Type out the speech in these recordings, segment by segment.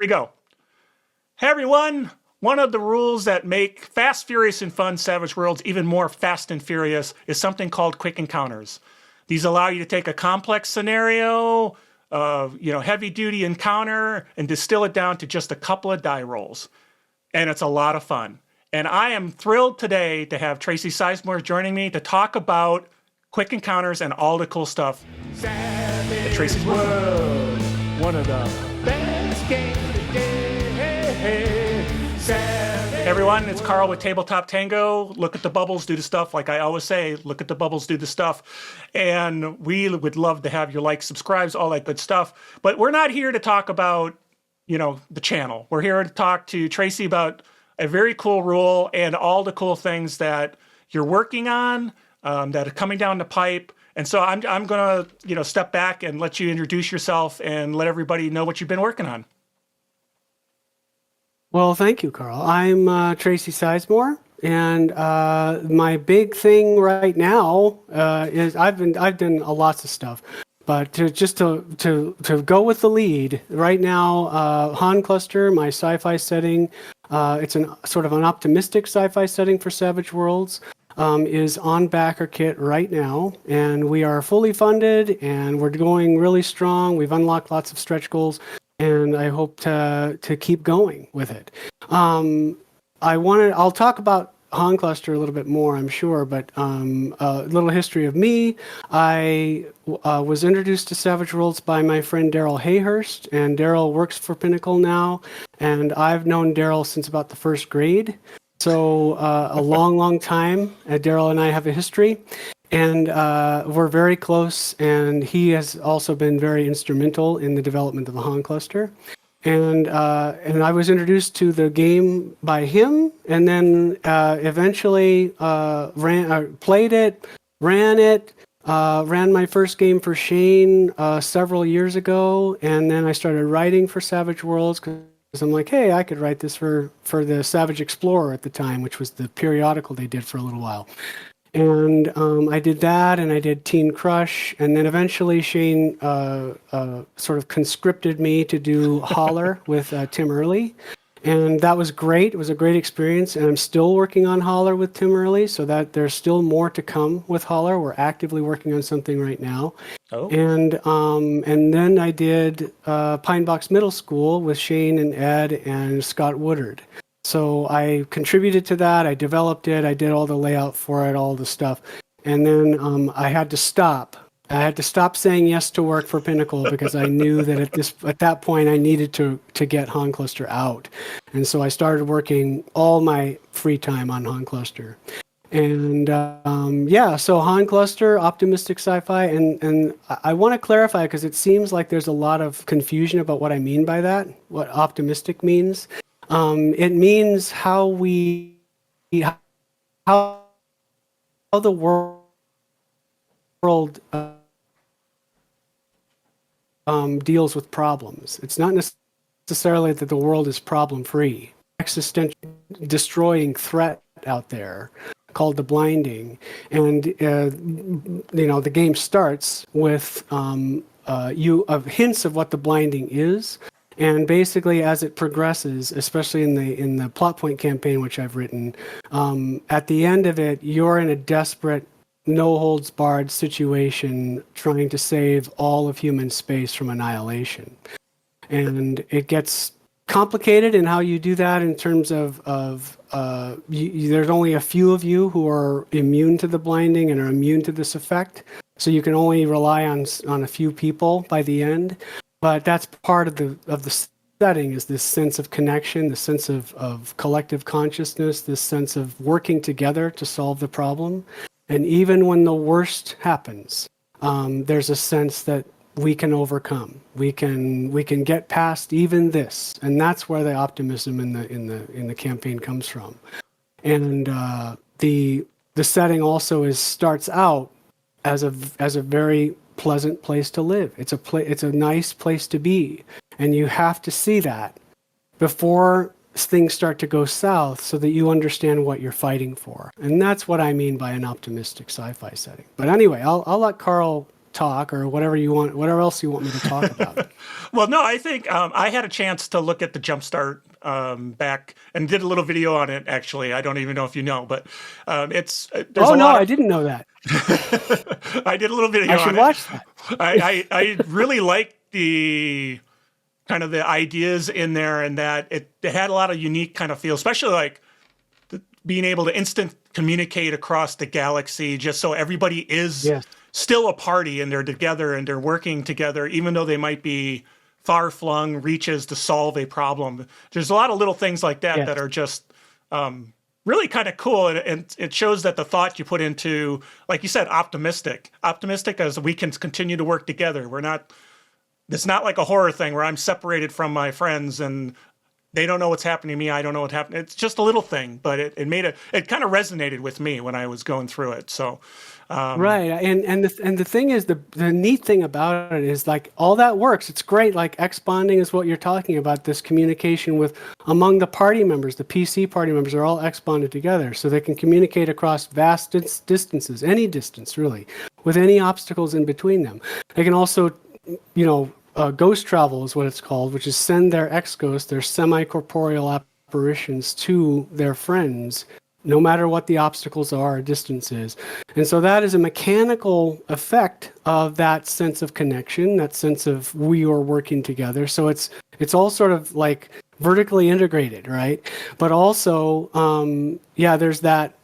we go. Hey everyone! One of the rules that make Fast, Furious, and Fun Savage Worlds even more fast and furious is something called quick encounters. These allow you to take a complex scenario, heavy duty encounter, and distill it down to just a couple of die rolls. And it's a lot of fun. And I am thrilled today to have Tracy Sizemore joining me to talk about quick encounters and all the cool stuff at Tracy's World. One of the best games today. Hey everyone, it's Carl with Tabletop Tango. Look at the bubbles, do the stuff. Like I always say, look at the bubbles, do the stuff. And we would love to have your likes, subscribes, all that good stuff. But we're not here to talk about, the channel. We're here to talk to Tracy about a very cool rule and all the cool things that you're working on, that are coming down the pipe. And so I'm going to, step back and let you introduce yourself and let everybody know what you've been working on. Well, thank you, Carl. I'm Tracy Sizemore, and my big thing right now is I've done lots of stuff, but to go with the lead right now, Hancluster, my sci-fi setting, it's an sort of an optimistic sci-fi setting for Savage Worlds, is on backer kit right now, and we are fully funded, and we're going really strong. We've unlocked lots of stretch goals. And I hope to keep going with it. I'll talk about Hancluster a little bit more, I'm sure, but a little history of me. I was introduced to Savage Worlds by my friend Daryl Hayhurst, and Daryl works for Pinnacle now, and I've known Daryl since about the first grade. So a long time. Daryl and I have a history. And we're very close, and he has also been very instrumental in the development of the Hancluster. And I was introduced to the game by him, and then eventually played it, ran my first game for Shane several years ago, and then I started writing for Savage Worlds because I'm like, hey, I could write this for the Savage Explorer at the time, which was the periodical they did for a little while. And I did that, and I did Teen Crush, and then eventually Shane sort of conscripted me to do Holler with Tim Early, and that was great. It was a great experience, and I'm still working on Holler with Tim Early, so that there's still more to come with Holler. We're actively working on something right now. Oh. And then I did Pine Box Middle School with Shane and Ed and Scott Woodard. So I contributed to that. I developed it. I did all the layout for it, all the stuff. And then I had to stop. I had to stop saying yes to work for Pinnacle because I knew that at that point I needed to get Hancluster out. And so I started working all my free time on Hancluster. And so Hancluster, optimistic sci-fi, and I want to clarify because it seems like there's a lot of confusion about what I mean by that, what optimistic means. It means how the world deals with problems. It's not necessarily that the world is problem-free. Existential destroying threat out there called the blinding, and the game starts with hints of what the blinding is. And basically, as it progresses, especially in the plot point campaign, which I've written, at the end of it, you're in a desperate, no-holds-barred situation trying to save all of human space from annihilation. And it gets complicated in how you do that in terms of there's only a few of you who are immune to the blinding and are immune to this effect. So you can only rely on a few people by the end. But that's part of the setting, is this sense of connection, the sense of collective consciousness, this sense of working together to solve the problem. And even when the worst happens, there's a sense that we can overcome. We can get past even this, and that's where the optimism in the campaign comes from. And the setting also starts out as a very pleasant place to live. It's a nice place to be, and you have to see that before things start to go south, so that you understand what you're fighting for. And that's what I mean by an optimistic sci-fi setting. But anyway, I'll let Carl talk or whatever you want, whatever else you want me to talk about. Well, no, I think I had a chance to look at the Jumpstart back and did a little video on it. Actually, I don't even know if you know, but there's Oh a no, lot I didn't know that. I did a little video I on should it. watch that. I really liked the kind of the ideas in there, and that it had a lot of unique kind of feel, especially like being able to instant communicate across the galaxy, just so everybody is Yes. still a party and they're together and they're working together, even though they might be far-flung reaches to solve a problem. There's a lot of little things like that Yes. that are just really kind of cool, and it shows that the thought you put into, like you said, optimistic as we can continue to work together. It's not like a horror thing where I'm separated from my friends and they don't know what's happening to me. I don't know what's happening. It's just a little thing, but it kind of resonated with me when I was going through it. So, right. And the thing is, the neat thing about it is, like, all that works. It's great. Like, X bonding is what you're talking about. This communication with among the party members, the PC party members are all X bonded together, so they can communicate across vast distances, any distance really, with any obstacles in between them. They can also, ghost travel is what it's called, which is send their X-ghosts, their semi-corporeal apparitions, to their friends, no matter what the obstacles are or distance is. And so that is a mechanical effect of that sense of connection, that sense of we are working together. So it's all sort of like vertically integrated, right? But also, there's that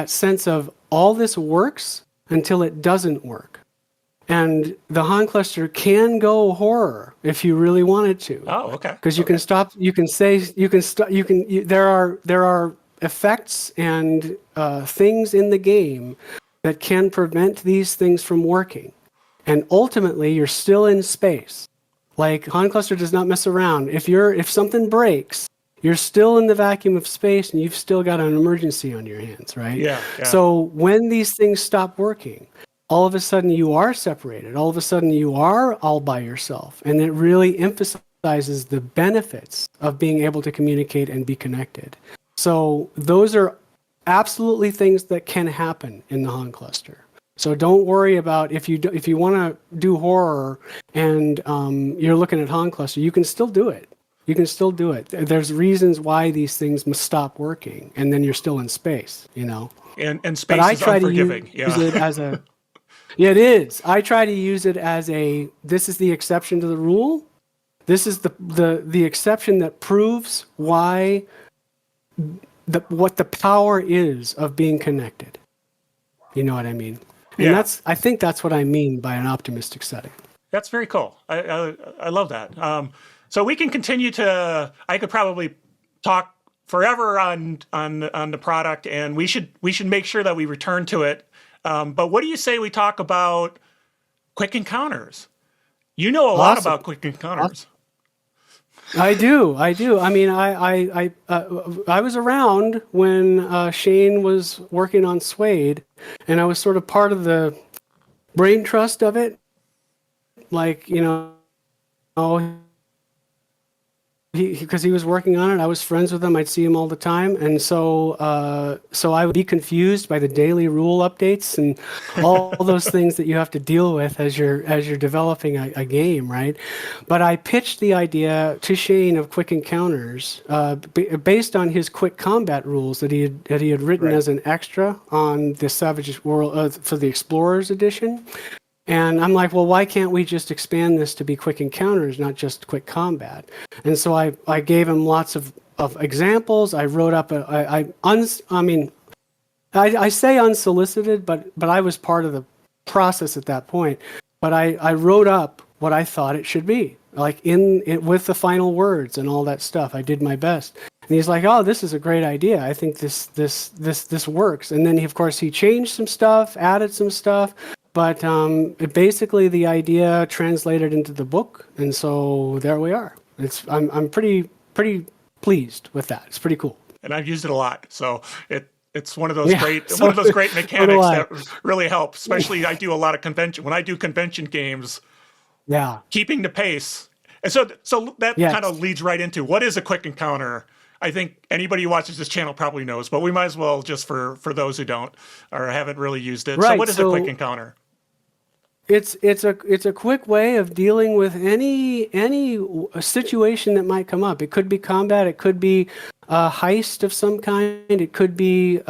sense of all this works until it doesn't work. And the Hancluster can go horror if you really wanted to. oh, okay. Because you can stop. You can say. You can stop. You can. There are effects and things in the game that can prevent these things from working. And ultimately, you're still in space. Like, Hancluster does not mess around. If something breaks, you're still in the vacuum of space, and you've still got an emergency on your hands, right? Yeah. So when these things stop working, all of a sudden you are separated. All of a sudden you are all by yourself. And it really emphasizes the benefits of being able to communicate and be connected. So those are absolutely things that can happen in the Hancluster. So don't worry about if you want to do horror and you're looking at Hancluster, you can still do it. You can still do it. There's reasons why these things must stop working, and then you're still in space, And space is unforgiving. Use it as a... Yeah, it is. I try to use it as this is the exception to the rule. This is the exception that proves why what the power is of being connected. You know what I mean? And Yeah. I think that's what I mean by an optimistic setting. That's very cool. I love that. So we can continue to. I could probably talk forever on the product, and we should make sure that we return to it. But what do you say we talk about quick encounters? You know a lot about quick encounters. I do. I mean, I was around when Shane was working on Suede, and I was sort of part of the brain trust of it. Like, because he was working on it, I was friends with him. I'd see him all the time, and so I would be confused by the daily rule updates and all those things that you have to deal with as you're developing a game, right? But I pitched the idea to Shane of quick encounters based on his quick combat rules that he had written Right. as an extra on the Savage World for the Explorers edition. And I'm like, well, why can't we just expand this to be quick encounters, not just quick combat? And so I gave him lots of examples. I wrote up I say unsolicited, but I was part of the process at that point. But I wrote up what I thought it should be, like in with the final words and all that stuff. I did my best. And he's like, oh, this is a great idea. I think this works. And then of course he changed some stuff, added some stuff. But basically, the idea translated into the book, and so there we are. I'm pretty pleased with that. It's pretty cool. And I've used it a lot. So it's one of those great mechanics that really help. Especially I do a lot of when I do convention games. Yeah. Keeping the pace, and so that Yes. kind of leads right into what is a quick encounter. I think anybody who watches this channel probably knows, but we might as well just for those who don't or haven't really used it. Right, So what is a so- quick encounter? it's a quick way of dealing with any situation that might come up. It could be combat, it could be a heist of some kind, it could be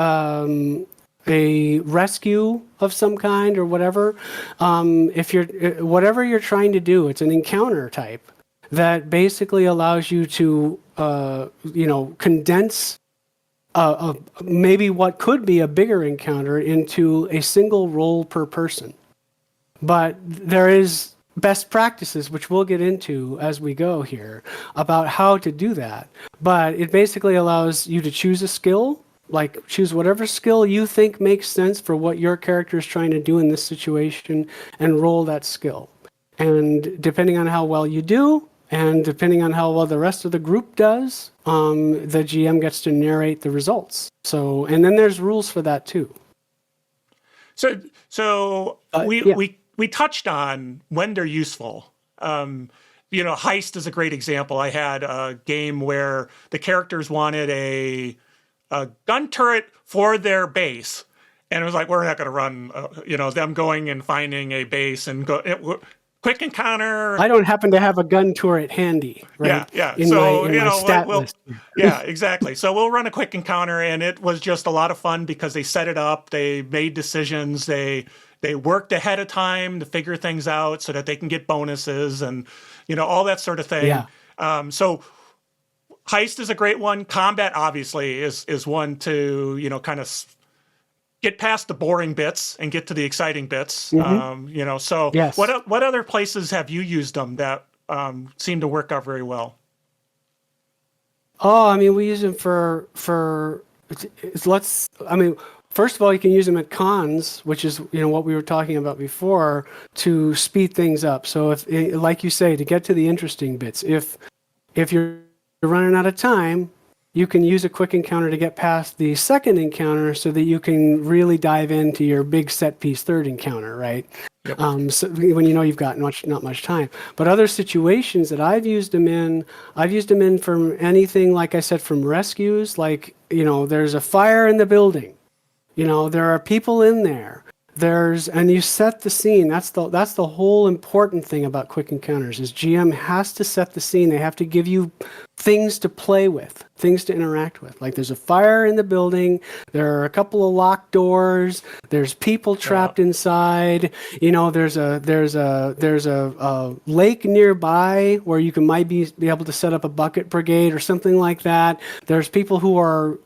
a rescue of some kind or whatever. If you're whatever you're trying to do, it's an encounter type that basically allows you to condense maybe what could be a bigger encounter into a single roll per person. But there is best practices, which we'll get into as we go here, about how to do that. But it basically allows you to choose a skill, like choose whatever skill you think makes sense for what your character is trying to do in this situation, and roll that skill. And depending on how well you do, and depending on how well the rest of the group does, the GM gets to narrate the results. So, and then there's rules for that too. So we touched on when they're useful. Heist is a great example. I had a game where the characters wanted a gun turret for their base, and it was like, we're not going to run, them going and finding a base and quick encounter. I don't happen to have a gun turret handy, right? Yeah. In my stat list. Yeah, exactly. So we'll run a quick encounter, and it was just a lot of fun because they set it up, they made decisions, they worked ahead of time to figure things out so that they can get bonuses and all that sort of thing. Yeah. So heist is a great one. Combat obviously is one to kind of get past the boring bits and get to the exciting bits. Mm-hmm. So yes. What other places have you used them that seem to work out very well? Oh, I mean, we use them first of all, you can use them at cons, which is what we were talking about before, to speed things up. So if, like you say, to get to the interesting bits, if you're running out of time, you can use a quick encounter to get past the second encounter so that you can really dive into your big set piece third encounter, right? Yep. So when you've got not much time. But other situations that I've used them in from anything, like I said, from rescues, like, there's a fire in the building. There are people in there. And you set the scene. That's the whole important thing about quick encounters is GM has to set the scene. They have to give you things to play with, things to interact with. Like there's a fire in the building. There are a couple of locked doors. There's people trapped inside. There's a lake nearby where you might be able to set up a bucket brigade or something like that. There's people who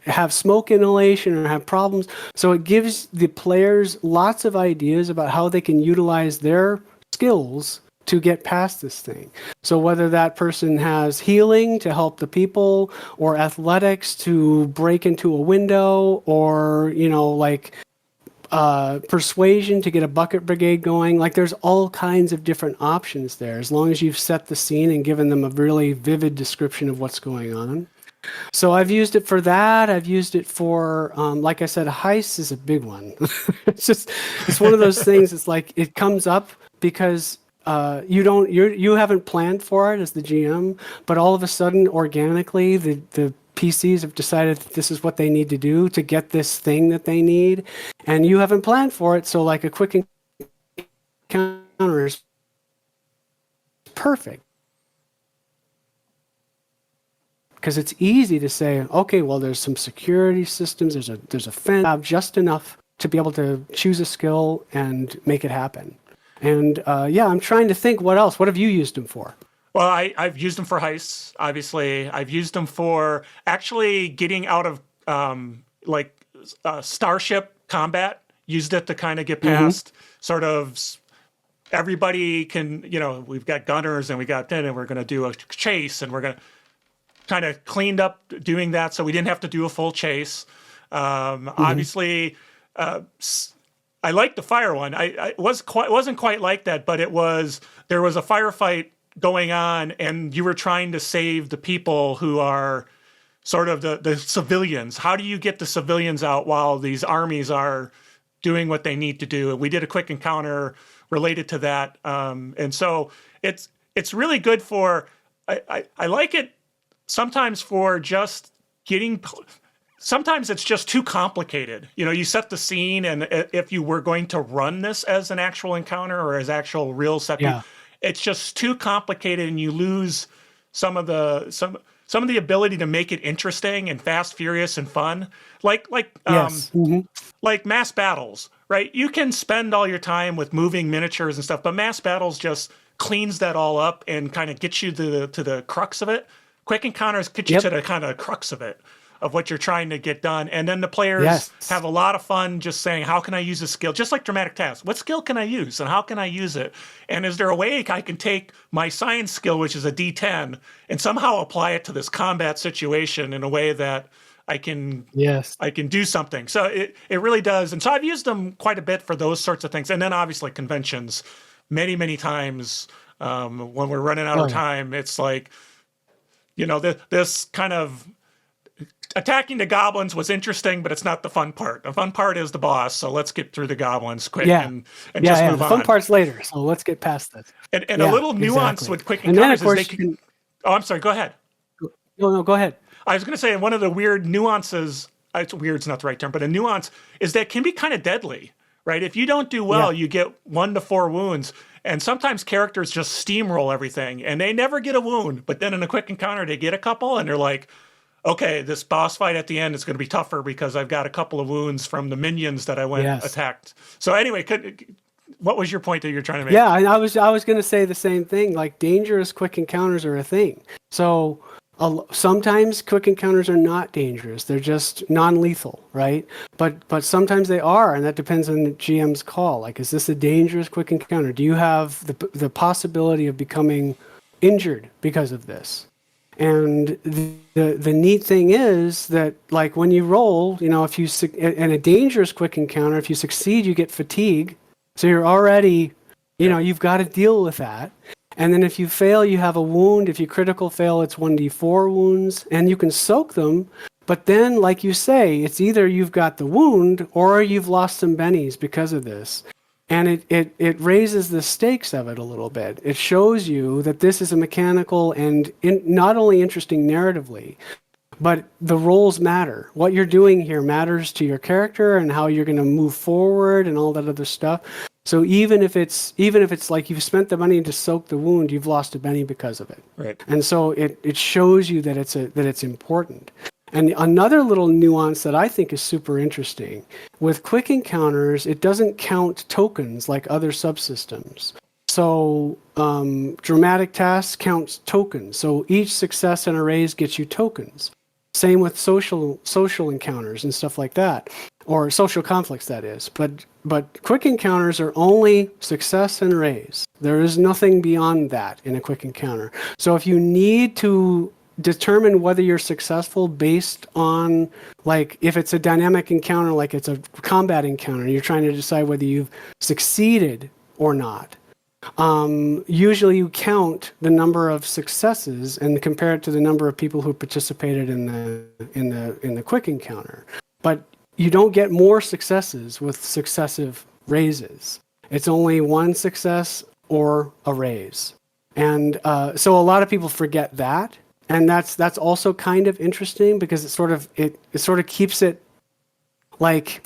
have smoke inhalation or have problems. So it gives the players lots of ideas about how they can utilize their skills to get past this thing. So whether that person has healing to help the people, or athletics to break into a window, or persuasion to get a bucket brigade going, like there's all kinds of different options there, as long as you've set the scene and given them a really vivid description of what's going on. So I've used it for that. I've used it for, like I said, heist is a big one. It's one of those things. It's like it comes up because you haven't planned for it as the GM, but all of a sudden, organically, the PCs have decided that this is what they need to do to get this thing that they need, and you haven't planned for it. So, like a quick encounter is perfect. Because it's easy to say, okay, well, there's some security systems, there's a fence, just enough to be able to choose a skill and make it happen. And I'm trying to think what else. What have you used them for? Well, I've used them for heists, obviously. I've used them for actually getting out of starship combat. Used it to kind of get past sort of everybody can, we've got gunners and and we're going to do a chase, and we're going to kind of cleaned up doing that so we didn't have to do a full chase. Obviously, I liked the fire one. Wasn't quite like that, but there was a firefight going on, and you were trying to save the people who are sort of the civilians. How do you get the civilians out while these armies are doing what they need to do? And we did a quick encounter related to that, and so it's really good for. I like it sometimes for just getting sometimes it's just too complicated. You know, you set the scene, and if you were going to run this as an actual encounter or as actual real set, Yeah. it's just too complicated, and you lose some of the ability to make it interesting and fast, furious, and fun. Yes. Like mass battles, right? You can spend all your time with moving miniatures and stuff, but mass battles just cleans that all up and kind of gets you to the crux of it. Quick encounters get you Yep. to the kind of crux of it, of what you're trying to get done. And then the players Yes. have a lot of fun just saying, how can I use this skill? Just like dramatic tasks. What skill can I use and how can I use it? And is there a way I can take my science skill, which is a D10, and somehow apply it to this combat situation in a way that I can Yes. do something. So it really does. And so I've used them quite a bit for those sorts of things. And then obviously conventions many, many times when we're running out of time, it's like, you know, this kind of attacking the goblins was interesting, but it's not the fun part. The fun part is the boss. So let's get through the goblins quick and just move the on. fun part's later. So let's get past this. And a little nuance exactly. with quick And then, encounters of course, is they can. Oh, I'm sorry. Go ahead. No, go ahead. I was going to say one of the weird nuances, it's weird's not the right term, but a nuance is that it can be kind of deadly, right? If you don't do well, you get 1 to 4 wounds. And sometimes characters just steamroll everything and they never get a wound. But then in a quick encounter, they get a couple and they're like, okay, this boss fight at the end is going to be tougher because I've got a couple of wounds from the minions that I went attacked. So anyway, what was your point that you're trying to make? Yeah, and I was going to say the same thing. Like dangerous quick encounters are a thing. So sometimes quick encounters are not dangerous; they're just non-lethal, right? But sometimes they are, and that depends on the GM's call. Like, is this a dangerous quick encounter? Do you have the possibility of becoming injured because of this? And the neat thing is that, like, when you roll, you know, if you in a dangerous quick encounter, if you succeed, you get fatigue. So you're already, you know, you've got to deal with that. And then if you fail, you have a wound. If you critical fail, it's 1d4 wounds, and you can soak them. But then, like you say, it's either you've got the wound or you've lost some bennies because of this. And it raises the stakes of it a little bit. It shows you that this is a mechanical and not only interesting narratively, but the roles matter. What you're doing here matters to your character and how you're going to move forward and all that other stuff. So even if it's like you've spent the money to soak the wound, you've lost a benny because of it. Right. And so it shows you that it's important. And another little nuance that I think is super interesting, with quick encounters, it doesn't count tokens like other subsystems. So dramatic tasks counts tokens. So each success in a raise gets you tokens. Same with social encounters and stuff like that, or social conflicts, that is. But quick encounters are only success and raise. There is nothing beyond that in a quick encounter. So if you need to determine whether you're successful based on, like, if it's a dynamic encounter, like it's a combat encounter, you're trying to decide whether you've succeeded or not. Usually you count the number of successes and compare it to the number of people who participated in the quick encounter. But you don't get more successes with successive raises. It's only one success or a raise. And so a lot of people forget that. And that's also kind of interesting because it sort of keeps it like,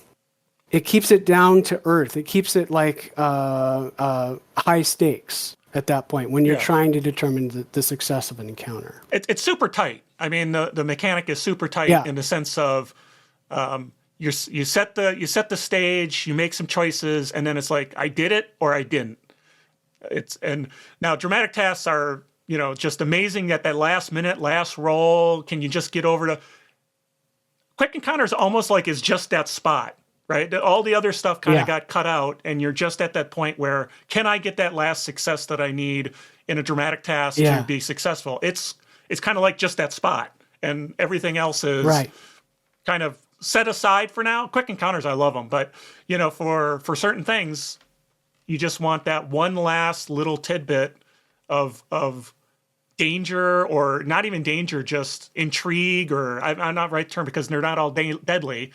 it keeps it down to earth. It keeps it like high stakes at that point when you're trying to determine the success of an encounter. It's super tight. I mean, the mechanic is super tight in the sense of you set the stage, you make some choices, and then it's like, I did it or I didn't. And now dramatic tasks are, you know, just amazing at that last minute, last roll. Can you just get over to quick encounters? Almost like is just that spot. Right? All the other stuff kind of got cut out, and you're just at that point where, can I get that last success that I need in a dramatic task to be successful? It's kind of like just that spot, and everything else is kind of set aside for now. Quick encounters, I love them, but you know, for certain things, you just want that one last little tidbit of danger, or not even danger, just intrigue, or I'm not right term because they're not all deadly.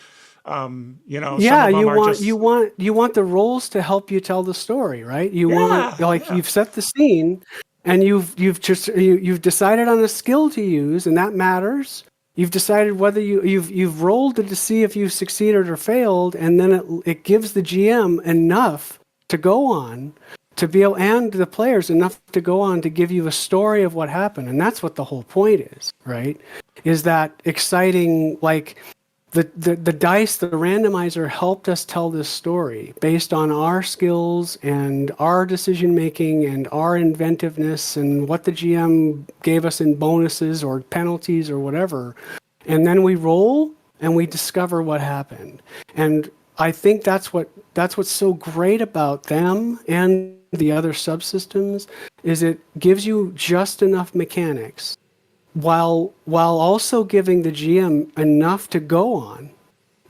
You know, you want the roles to help you tell the story, right? You've set the scene, and you've decided on a skill to use, and that matters. You've decided whether you've rolled to see if you succeeded or failed, and then it gives the GM enough to go on to be able, and the players enough to go on to give you a story of what happened. And that's what the whole point is, right? Is that exciting, like the dice, the randomizer helped us tell this story based on our skills and our decision making and our inventiveness and what the GM gave us in bonuses or penalties or whatever. And then we roll and we discover what happened. And I think that's what's so great about them and the other subsystems, is it gives you just enough mechanics while also giving the GM enough to go on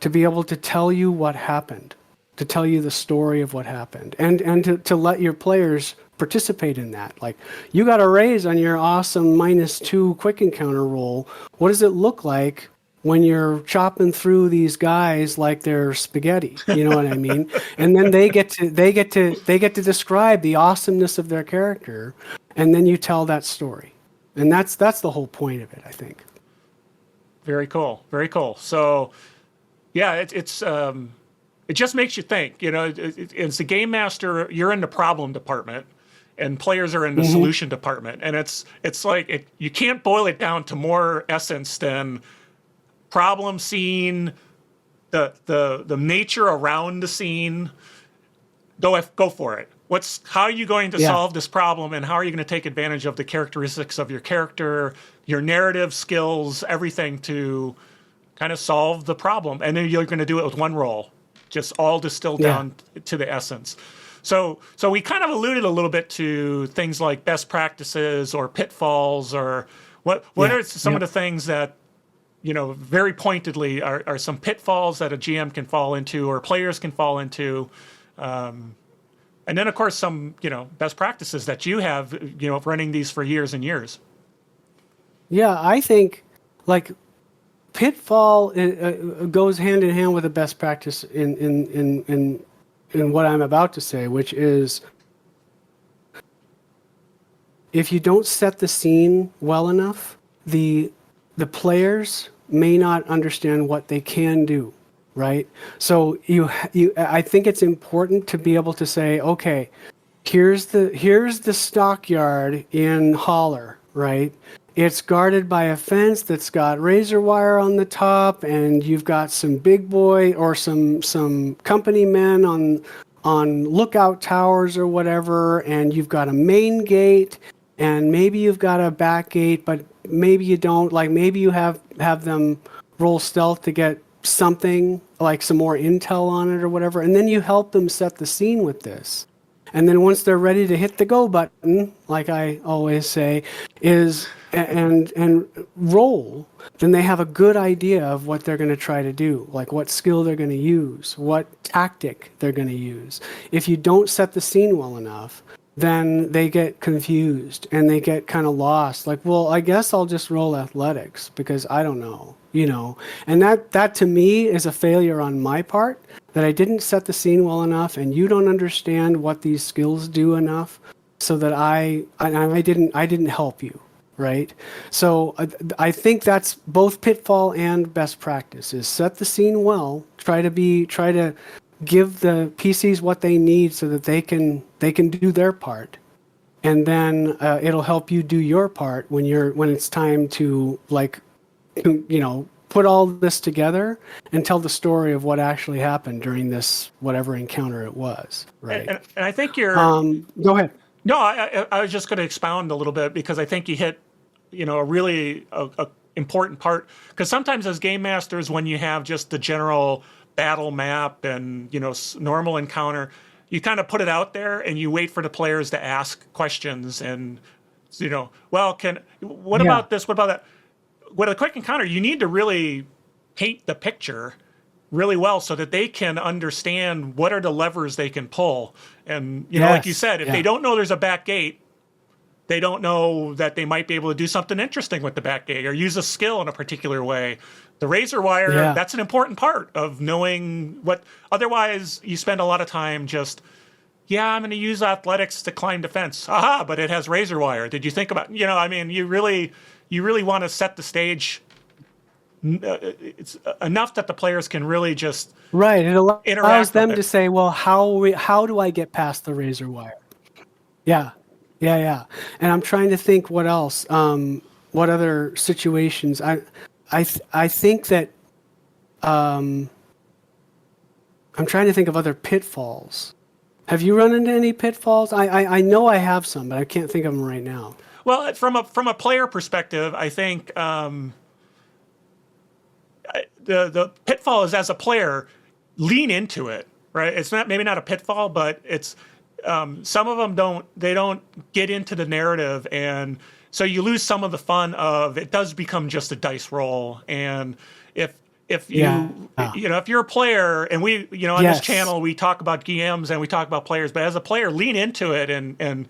to be able to tell you what happened, to tell you the story of what happened, and to let your players participate in that. Like, you got a raise on your awesome -2 quick encounter roll. What does it look like when you're chopping through these guys like they're spaghetti? You know what I mean? And then they get to describe the awesomeness of their character, and then you tell that story. And that's the whole point of it, I think. Very cool. Very cool. So, yeah, it just makes you think. You know, as the game master, you're in the problem department, and players are in the solution department, and it's like you can't boil it down to more essence than problem scene, the nature around the scene. Go for it. How are you going to solve this problem, and how are you going to take advantage of the characteristics of your character, your narrative skills, everything to kind of solve the problem? And then you're going to do it with one roll, just all distilled down to the essence. So we kind of alluded a little bit to things like best practices or pitfalls, or what are some of the things that, you know, very pointedly are some pitfalls that a GM can fall into or players can fall into. And then, of course, some, you know, best practices that you have, you know, running these for years and years. Yeah, I think, like, pitfall goes hand in hand with a best practice in what I'm about to say, which is, if you don't set the scene well enough, the players may not understand what they can do. Right? So I think it's important to be able to say, okay, here's the stockyard in Holler, right? It's guarded by a fence that's got razor wire on the top, and you've got some big boy or some company men on lookout towers or whatever, and you've got a main gate, and maybe you've got a back gate, but maybe you don't. Like, maybe you have them roll stealth to get something like some more intel on it or whatever, and then you help them set the scene with this. And then once they're ready to hit the go button, like I always say, and roll, then they have a good idea of what they're going to try to do, like what skill they're going to use, what tactic they're going to use. If you don't set the scene well enough, then they get confused and they get kind of lost. Like, well, I guess I'll just roll athletics because I don't know, you know. And that to me is a failure on my part, that I didn't set the scene well enough, and you don't understand what these skills do enough, so that I didn't help you, right? So I think that's both pitfall and best practice, is set the scene well, try to give the PCs what they need so that they can do their part, and then it'll help you do your part when it's time to, like, you know, put all this together and tell the story of what actually happened during this whatever encounter it was, right? And I think you're go ahead. No, I was just going to expound a little bit, because I think you hit, you know, a really important part, because sometimes as game masters, when you have just the general battle map and, you know, normal encounter, you kind of put it out there and you wait for the players to ask questions, and, you know, well, what about this? What about that? With a quick encounter, you need to really paint the picture really well so that they can understand what are the levers they can pull. And, you know, like you said, if they don't know there's a back gate, they don't know that they might be able to do something interesting with the back gate or use a skill in a particular way. The razor wire, that's an important part of knowing what. Otherwise, you spend a lot of time just, I'm going to use athletics to climb the fence. Aha, but it has razor wire. Did you think about, you know, I mean, you really want to set the stage it's enough that the players can really just Right. It interact allows them with to it. say, well, how do I get past the razor wire? Yeah. Yeah, yeah. And I'm trying to think what else. What other situations? I think that I'm trying to think of other pitfalls. Have you run into any pitfalls? I know I have some, but I can't think of them right now. Well, from a player perspective, I think the pitfall is, as a player, lean into it. Right? It's not maybe not a pitfall, but it's some of them don't get into the narrative, and so you lose some of the fun of it. Does become just a dice roll, and if Yeah. if you're a player, and we on this Yes. channel we talk about GMs and we talk about players, but as a player, lean into it and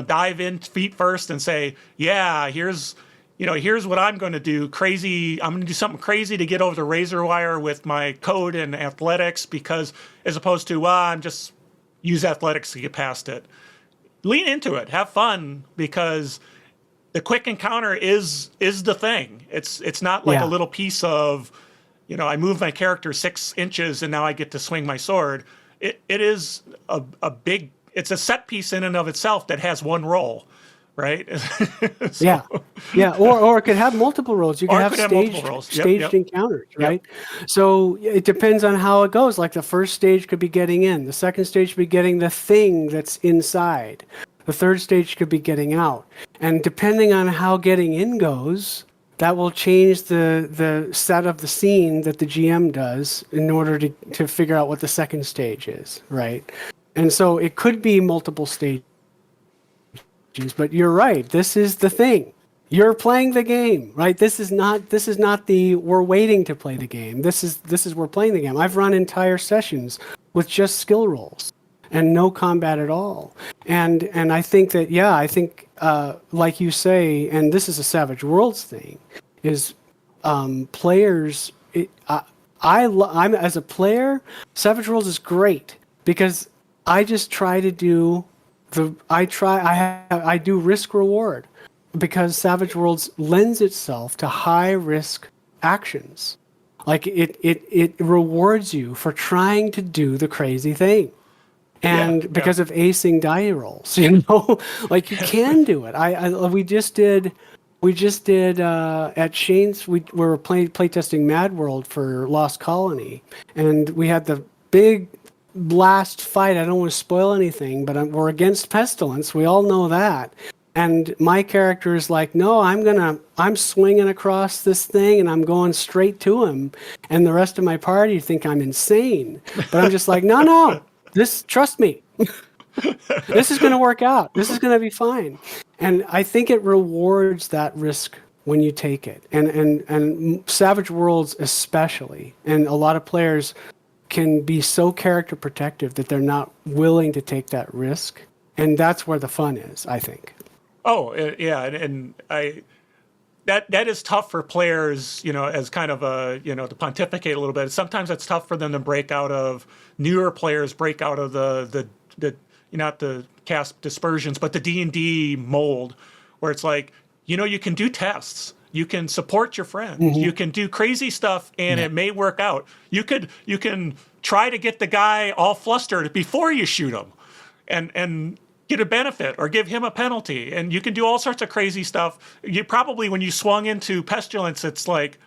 dive in feet first and say, yeah, here's what I'm going to do. I'm going to do something crazy to get over the razor wire with my code and athletics, because as opposed to, I'm just use athletics to get past it. Lean into it, have fun, because the quick encounter is the thing. It's not like a Yeah. little piece of, I move my character 6 inches and now I get to swing my sword. It is a big, it's a set piece in and of itself that has one roll, right? So- Yeah, yeah, or it could have multiple roles. You Or could it have could have multiple staged roles. Yep, staged yep. encounters, right? So it depends on how it goes. Like the first stage could be getting in. The second stage could be getting the thing that's inside. The third stage could be getting out. And depending on how getting in goes, that will change the set of the scene that the GM does in order to figure out what the second stage is, right? And so it could be multiple stages. But you're right. This is the thing. You're playing the game, right? This is not the we're waiting to play the game. This is we're playing the game. I've run entire sessions with just skill rolls and no combat at all. And I think that like you say, and this is a Savage Worlds thing, is players. I'm as a player, Savage Worlds is great because I just try to do I do risk reward, because Savage Worlds lends itself to high risk actions. Like it rewards you for trying to do the crazy thing. And because of acing die rolls, like you can do it. We just did at Shane's. We were playtesting Mad World for Lost Colony, and we had the big last fight. I don't want to spoil anything, but we're against Pestilence. We all know that. And my character is like, no, I'm swinging across this thing and I'm going straight to him. And the rest of my party think I'm insane. But I'm just like, no, trust me. This is going to work out. This is going to be fine. And I think it rewards that risk when you take it. And Savage Worlds especially, and a lot of players can be so character protective that they're not willing to take that risk. And that's where the fun is, I think. Oh, yeah, and that is tough for players, as kind of to pontificate a little bit. Sometimes it's tough for them to break out of newer players, break out of the not the cast dispersions, but the D&D mold, where it's like, you can do tests. You can support your friends. Mm-hmm. You can do crazy stuff, and it may work out. You can try to get the guy all flustered before you shoot him, and get a benefit or give him a penalty. And you can do all sorts of crazy stuff. You probably, when you swung into Pestilence, it's like,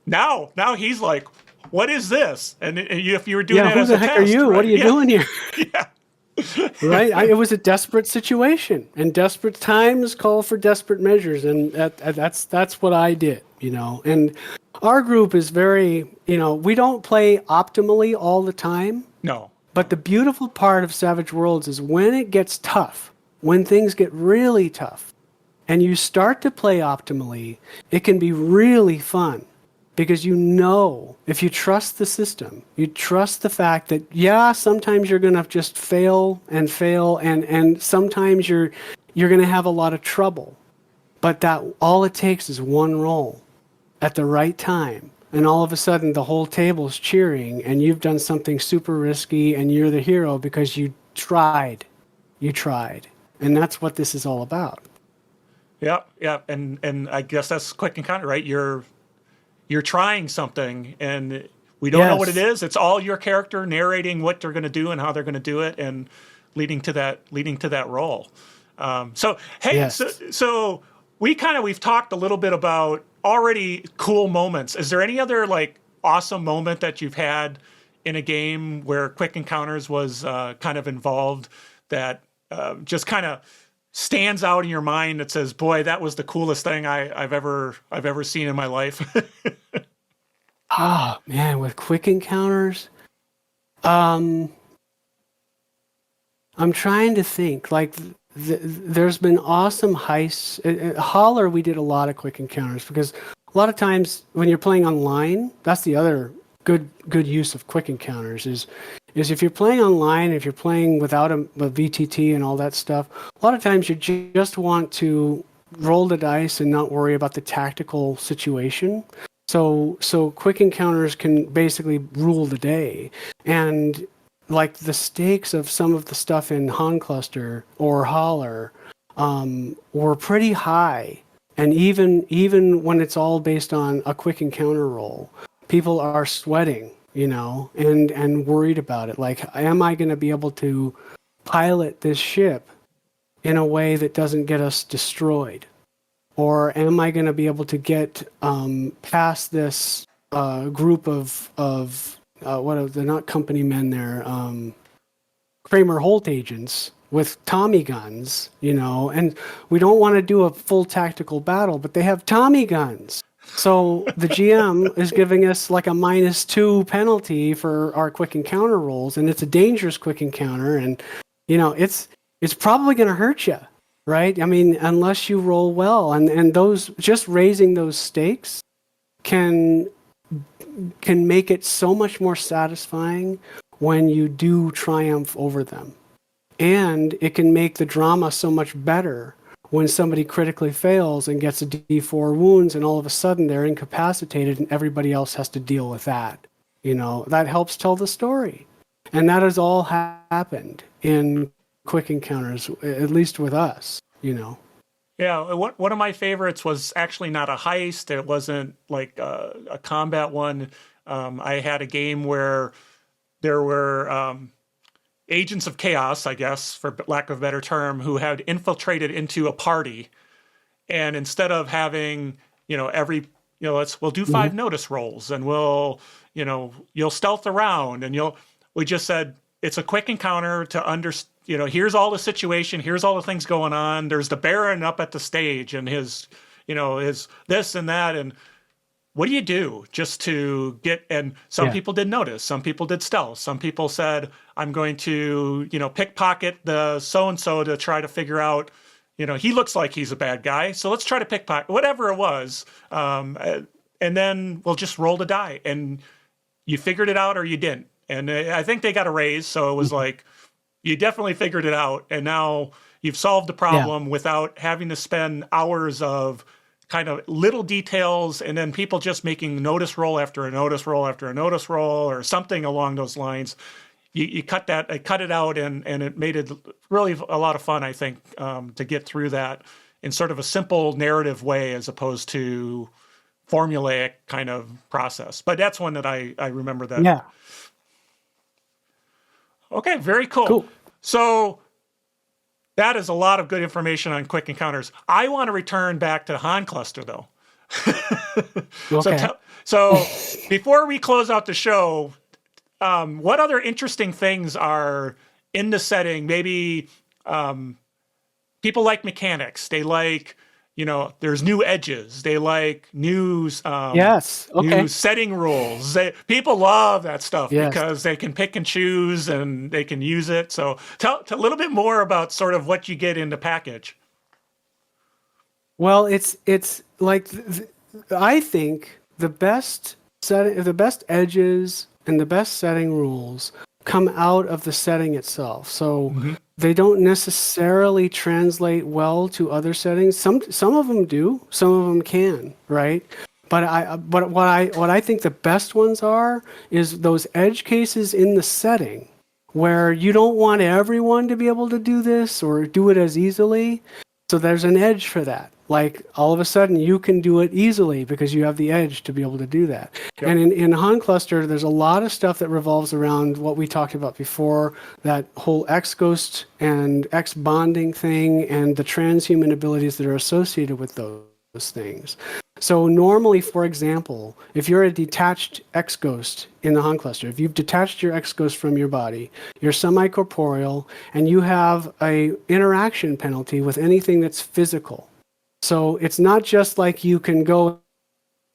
now he's like, what is this? And if you were doing that as a test, who the heck are you? Right? What are you doing here? Yeah. Right? It was a desperate situation, and desperate times call for desperate measures, and that's what I did, And our group is very, we don't play optimally all the time. No. But the beautiful part of Savage Worlds is when it gets tough, when things get really tough, and you start to play optimally, it can be really fun. Because if you trust the system, you trust the fact that, sometimes you're going to just fail, and sometimes you're going to have a lot of trouble. But that all it takes is one roll at the right time. And all of a sudden, the whole table's cheering, and you've done something super risky, and you're the hero because you tried. You tried. And that's what this is all about. Yeah. And I guess that's quick encounter, right? You you're trying something and we don't know what it is. It's all your character narrating what they're going to do and how they're going to do it, and leading to that role. So hey, Yes. so we've talked a little bit about already cool moments. Is there any other like awesome moment that you've had in a game where Quick Encounters was kind of involved that just kind of stands out in your mind that says, "Boy, that was the coolest thing I've ever seen in my life"? Oh man, with Quick Encounters, I'm trying to think. Like, there's been awesome heists. At Holler, we did a lot of Quick Encounters because a lot of times when you're playing online, that's the other good use of Quick Encounters is if you're playing online, if you're playing without a VTT and all that stuff, a lot of times you just want to roll the dice and not worry about the tactical situation. So Quick Encounters can basically rule the day. And like the stakes of some of the stuff in Hancluster or Holler were pretty high. And even when it's all based on a Quick Encounter roll, people are sweating, and worried about it. Like, am I going to be able to pilot this ship in a way that doesn't get us destroyed? Or am I going to be able to get past this group of what are they're not company men there, Kramer Holt agents with Tommy guns, and we don't want to do a full tactical battle, but they have Tommy guns. So the GM is giving us like a -2 penalty for our Quick Encounter rolls, and it's a dangerous Quick Encounter, and it's probably going to hurt you. Right? I mean, unless you roll well, and those, just raising those stakes can make it so much more satisfying when you do triumph over them. And it can make the drama so much better when somebody critically fails and gets a D4 wounds, and all of a sudden they're incapacitated and everybody else has to deal with that. That helps tell the story. And that has all happened in Quick Encounters, at least with us, Yeah, one of my favorites was actually not a heist. It wasn't like a combat one. I had a game where there were agents of chaos, I guess, for lack of a better term, who had infiltrated into a party. And instead of having, we'll do 5 notice rolls, and you'll stealth around, and we just said, it's a quick encounter to here's all the situation, here's all the things going on. There's the Baron up at the stage and his this and that. And what do you do just to get, and some people did notice, some people did stealth. Some people said, I'm going to, pickpocket the so-and-so to try to figure out, he looks like he's a bad guy, so let's try to pickpocket, whatever it was. And then we'll just roll the die, and you figured it out or you didn't. And I think they got a raise, so it was like, you definitely figured it out, and now you've solved the problem without having to spend hours of kind of little details, and then people just making notice roll after a notice roll after a notice roll or something along those lines. You cut it out, and it made it really a lot of fun, I think, to get through that in sort of a simple narrative way as opposed to formulaic kind of process. But that's one that I remember that. Yeah. Okay, very cool. So that is a lot of good information on Quick Encounters. I want to return back to Hancluster, though. Okay. So before we close out the show, what other interesting things are in the setting? Maybe people like mechanics. They like, there's new edges. They like new setting rules. People love that stuff because they can pick and choose and they can use it. So tell a little bit more about sort of what you get in the package. Well, it's like I think the best edges and the best setting rules come out of the setting itself. So they don't necessarily translate well to other settings. Some of them do, some of them can, right? But what I think the best ones is those edge cases in the setting where you don't want everyone to be able to do this or do it as easily. So there's an edge for that. like all of a sudden you can do it easily because you have the edge to be able to do that. Yep. And in Hancluster, there's a lot of stuff that revolves around what we talked about before, that whole X-ghost and X-bonding thing and the transhuman abilities that are associated with those things. So normally, for example, if you're a detached X-ghost in the Hancluster, if you've detached your X-ghost from your body, you're semi-corporeal, and you have a interaction penalty with anything that's physical. So it's not just like you can go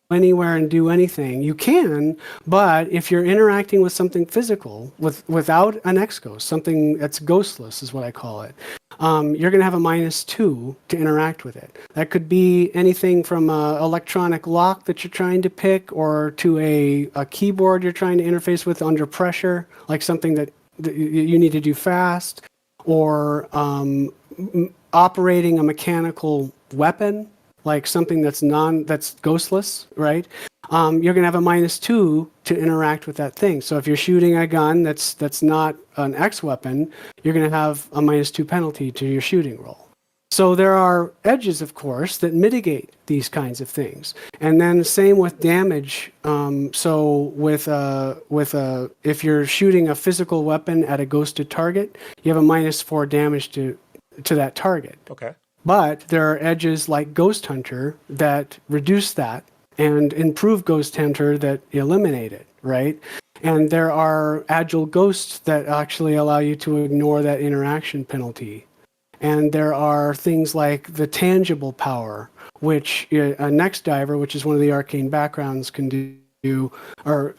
anywhere and do anything. You can, but if you're interacting with something physical, without an X-ghost, something that's ghostless is what I call it, you're going to have a -2 to interact with it. That could be anything from an electronic lock that you're trying to pick, or to a keyboard you're trying to interface with under pressure, like something that you need to do fast, or operating a mechanical weapon, like something that's ghostless, right? You're going to have a -2 to interact with that thing. So if you're shooting a gun that's not an X weapon, you're going to have a -2 penalty to your shooting roll. So there are edges, of course, that mitigate these kinds of things. And then same with damage. So if you're shooting a physical weapon at a ghosted target, you have a -4 damage to that target. Okay. But there are edges like Ghost Hunter that reduce that, and improve Ghost Hunter that eliminate it, right? And there are agile ghosts that actually allow you to ignore that interaction penalty. And there are things like the tangible power, which a next diver, which is one of the arcane backgrounds, can do, or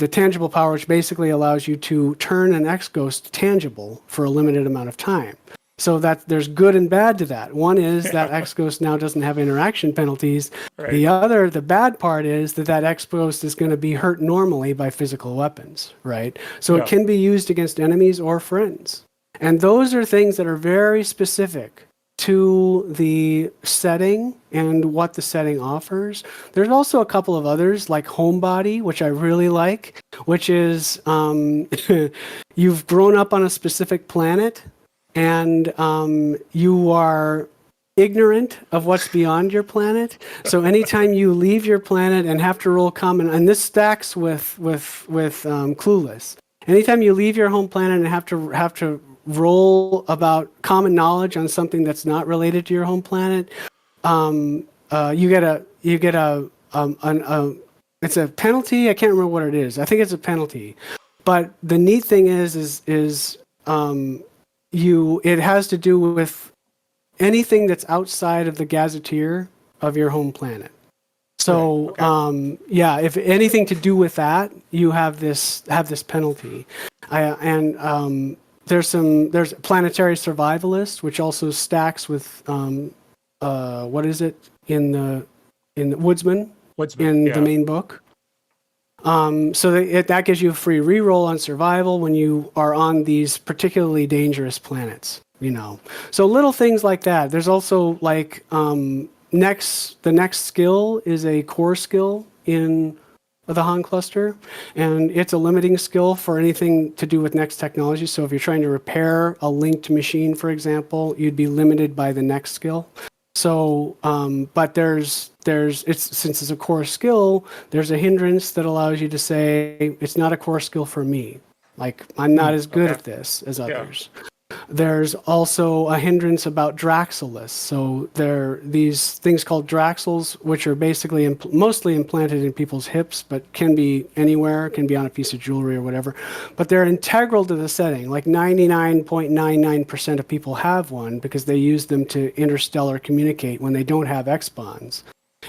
the tangible power, which basically allows you to turn an X-ghost tangible for a limited amount of time. So that there's good and bad to that. One is that X-ghost now doesn't have interaction penalties. Right. The bad part is that X-ghost is going to be hurt normally by physical weapons, right? So it can be used against enemies or friends. And those are things that are very specific to the setting and what the setting offers. There's also a couple of others, like Homebody, which I really like, which is you've grown up on a specific planet, and you are ignorant of what's beyond your planet. So anytime you leave your planet and have to roll common, and this stacks with Clueless. Anytime you leave your home planet and have to roll about common knowledge on something that's not related to your home planet, you get a it's a penalty. I can't remember what it is. I think it's a penalty. But the neat thing is it has to do with anything that's outside of the gazetteer of your home planet. So, if anything to do with that, you have this penalty. There's Planetary Survivalist, which also stacks with what is it in the Woodsman the main book. So that gives you a free reroll on survival when you are on these particularly dangerous planets, So little things like that. There's also like the next skill is a core skill in the Hancluster, and it's a limiting skill for anything to do with next technology. So if you're trying to repair a linked machine, for example, you'd be limited by the next skill. So, but since it's a core skill, there's a hindrance that allows you to say, it's not a core skill for me. Like, I'm not as good at this as others. There's also a hindrance about Draxilists. So there are these things called Draxels, which are basically mostly implanted in people's hips, but can be anywhere, can be on a piece of jewelry or whatever. But they're integral to the setting. Like 99.99% of people have one because they use them to interstellar communicate when they don't have X-bonds.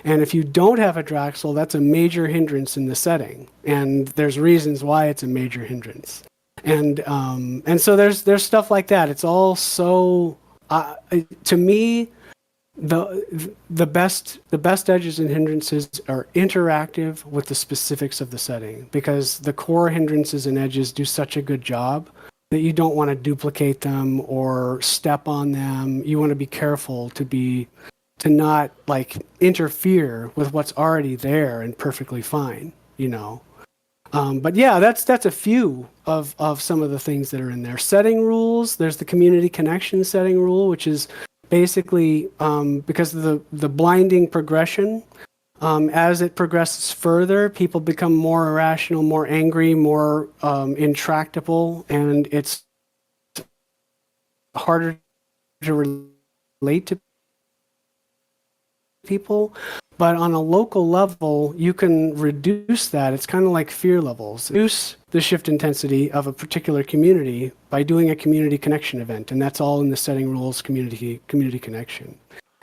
And if you don't have a Draxel, that's a major hindrance in the setting. And there's reasons why it's a major hindrance. And so there's stuff like that. It's all so to me, the best edges and hindrances are interactive with the specifics of the setting, because the core hindrances and edges do such a good job that you don't want to duplicate them or step on them. You want to be careful to not like interfere with what's already there and perfectly fine, But yeah, that's a few of some of the things that are in there. Setting rules. There's the community connection setting rule, which is basically, because of the blinding progression, as it progresses further, people become more irrational, more angry, more intractable, and it's harder to relate to people. But on a local level, you can reduce that. It's kind of like fear levels. Reduce the shift intensity of a particular community by doing a community connection event, and that's all in the setting rules community connection.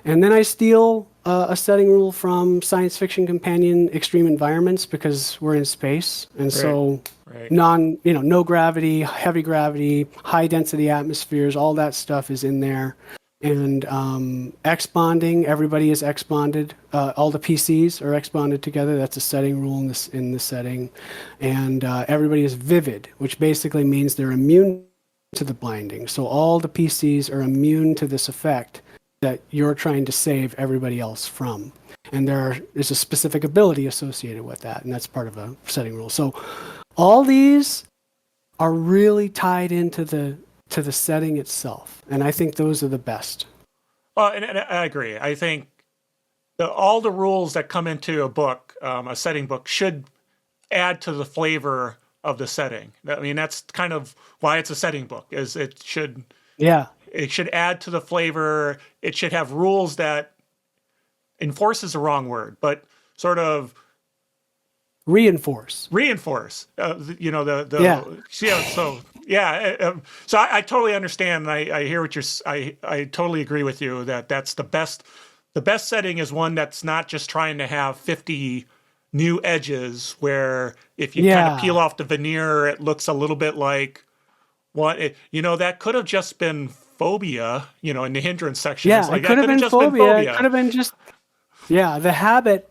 And then I steal a setting rule from science fiction companion extreme environments because we're in space, and so no gravity, heavy gravity, high density atmospheres, all that stuff is in there. And X-bonding, everybody is X-bonded. All the PCs are X-bonded together. That's a setting rule in this setting. And everybody is vivid, which basically means they're immune to the blinding. So all the PCs are immune to this effect that you're trying to save everybody else from. And there's a specific ability associated with that, and that's part of a setting rule. So all these are really tied into the setting itself, and I think those are the best. Well, and I agree. I think all the rules that come into a book, a setting book, should add to the flavor of the setting. I mean, that's kind of why it's a setting book. Is it should add to the flavor. It should have rules that enforce is the wrong word, but sort of reinforce. So I totally understand. And I hear what I totally agree with you that that's the best. The best setting is one that's not just trying to have 50 new edges where if you kind of peel off the veneer, it looks a little bit like that could have just been phobia, in the hindrance section. Yeah, it could have been phobia. It could have been just, the habit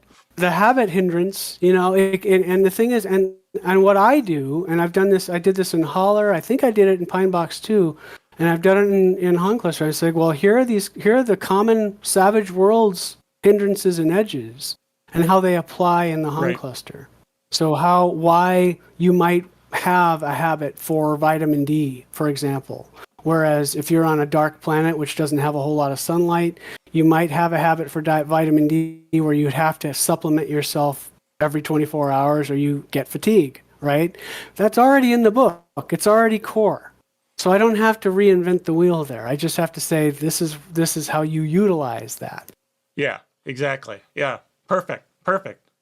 hindrance, and the thing is, and what I do, and I did this in Holler, I think I did it in Pine Box too, and I've done it in Hancluster. I say, well, here are the common Savage Worlds hindrances and edges, and how they apply in the Hancluster. Right. So why you might have a habit for vitamin D, for example. Whereas if you're on a dark planet, which doesn't have a whole lot of sunlight, you might have a habit for vitamin D where you'd have to supplement yourself every 24 hours or you get fatigue, right? That's already in the book. It's already core. So I don't have to reinvent the wheel there. I just have to say, this is how you utilize that. Yeah, exactly. Yeah, perfect.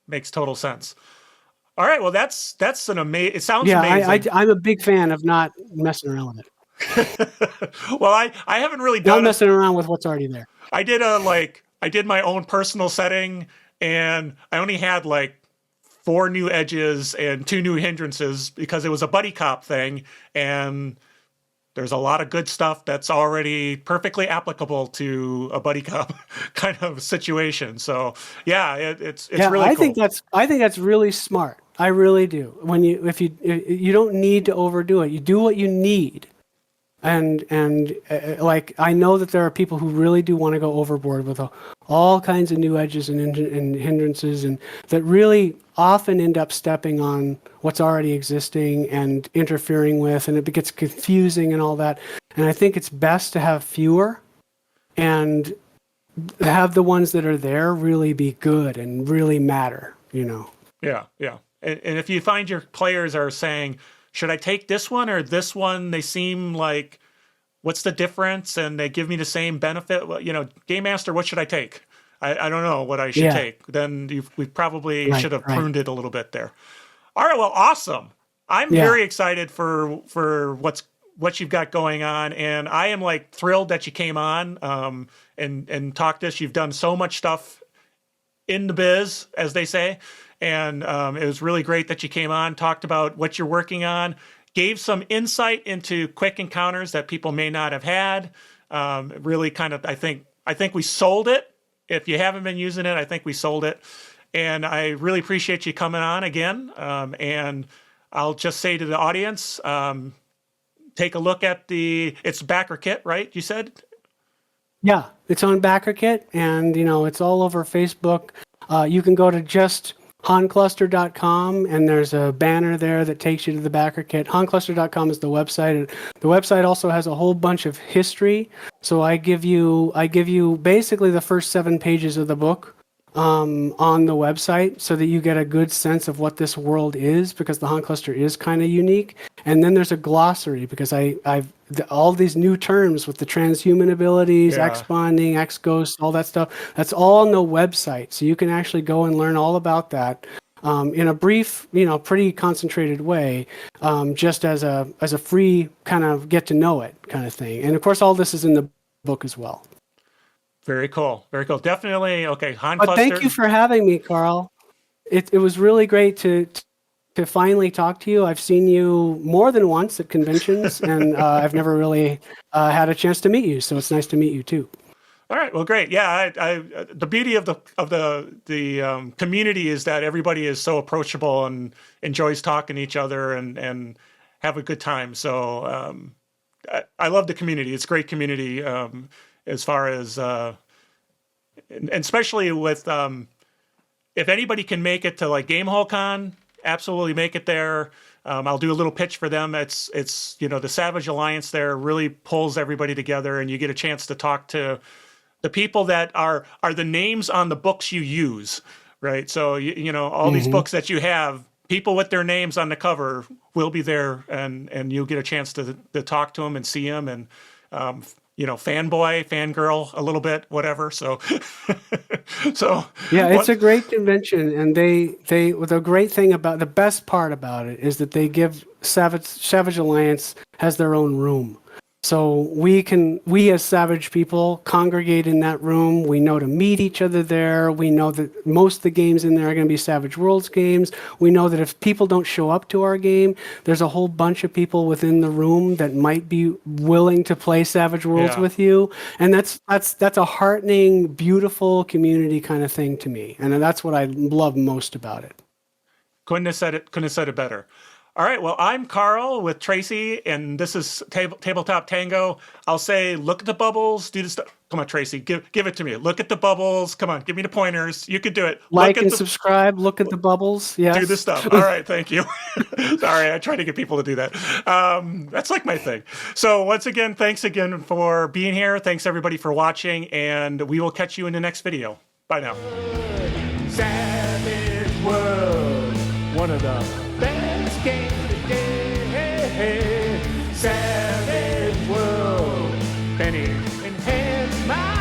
Makes total sense. All right, well, that's an amazing, it sounds amazing. I'm a big fan of not messing around with it. Well, I haven't really done not messing around with what's already there. I did my own personal setting, and I only had 4 new edges and 2 new hindrances because it was a buddy cop thing, and there's a lot of good stuff that's already perfectly applicable to a buddy cop kind of situation. So yeah, it's really cool. I think that's really smart. I really do. If you don't need to overdo it, you do what you need. And I know that there are people who really do want to go overboard with all kinds of new edges and hindrances, and that really often end up stepping on what's already existing and interfering with, and it gets confusing and all that. And I think it's best to have fewer and have the ones that are there really be good and really matter, Yeah. And if you find your players are saying, should I take this one or this one? They seem like, what's the difference? And they give me the same benefit. Well, Game Master, what should I take? I don't know what I should take. Then we probably should have pruned it a little bit there. All right, well, awesome. I'm very excited for what you've got going on, and I am thrilled that you came on and talked this. You've done so much stuff in the biz, as they say. And it was really great that you came on, talked about what you're working on, gave some insight into quick encounters that people may not have had. Really kind of, I think we sold it. If you haven't been using it, I think we sold it. And I really appreciate you coming on again. And I'll just say to the audience, take a look at it's backer kit, right? You said? Yeah, it's on backer kit, and it's all over Facebook. You can go to just Hancluster.com, and there's a banner there that takes you to the backer kit. Hancluster.com is the website. The website also has a whole bunch of history. So I give you basically the first 7 pages of the book on the website, so that you get a good sense of what this world is, because the Hancluster is kind of unique. And then there's a glossary, because all these new terms with the transhuman abilities, Yeah. X-bonding, X-ghost, all that stuff, that's all on the website. So you can actually go and learn all about that in a brief, pretty concentrated way, just as a free kind of get to know it kind of thing. And of course, all this is in the book as well. Very cool. Very cool. Definitely. Okay. But thank you for having me, Carl. It was really great to finally talk to you. I've seen you more than once at conventions, and I've never really had a chance to meet you. So it's nice to meet you too. All right. Well, great. Yeah. The beauty of the community is that everybody is so approachable and enjoys talking to each other and have a good time. So I love the community. It's a great community. As far as, and especially with, if anybody can make it to like Gamehole Con, absolutely make it there. I'll do a little pitch for them. It's the Savage Alliance there really pulls everybody together, and you get a chance to talk to the people that are the names on the books you use, right? So all these books that you have, people with their names on the cover will be there, and you'll get a chance to talk to them and see them, and fanboy, fangirl a little bit, whatever. So, yeah, it's a great convention, and the great thing about the best part about it is that they give Savage Alliance has their own room. So we as Savage people congregate in that room. We know to meet each other there. We know that most of the games in there are going to be Savage Worlds games. We know that if people don't show up to our game, there's a whole bunch of people within the room that might be willing to play Savage Worlds with you. And that's a heartening, beautiful community kind of thing to me. And that's what I love most about it. Couldn't have said it better. All right, well, I'm Carl with Tracy, and this is Tabletop Tango. I'll say, look at the bubbles, do the stuff. Come on, Tracy, give it to me. Look at the bubbles. Come on, give me the pointers. You can do it. Like and subscribe. Look at the bubbles. Yes. Do the stuff. All right, thank you. Sorry, I try to get people to do that. That's like my thing. So once again, thanks again for being here. Thanks, everybody, for watching, and we will catch you in the next video. Bye now. Savage World, one of the best games today. Savage World, Penny enhance my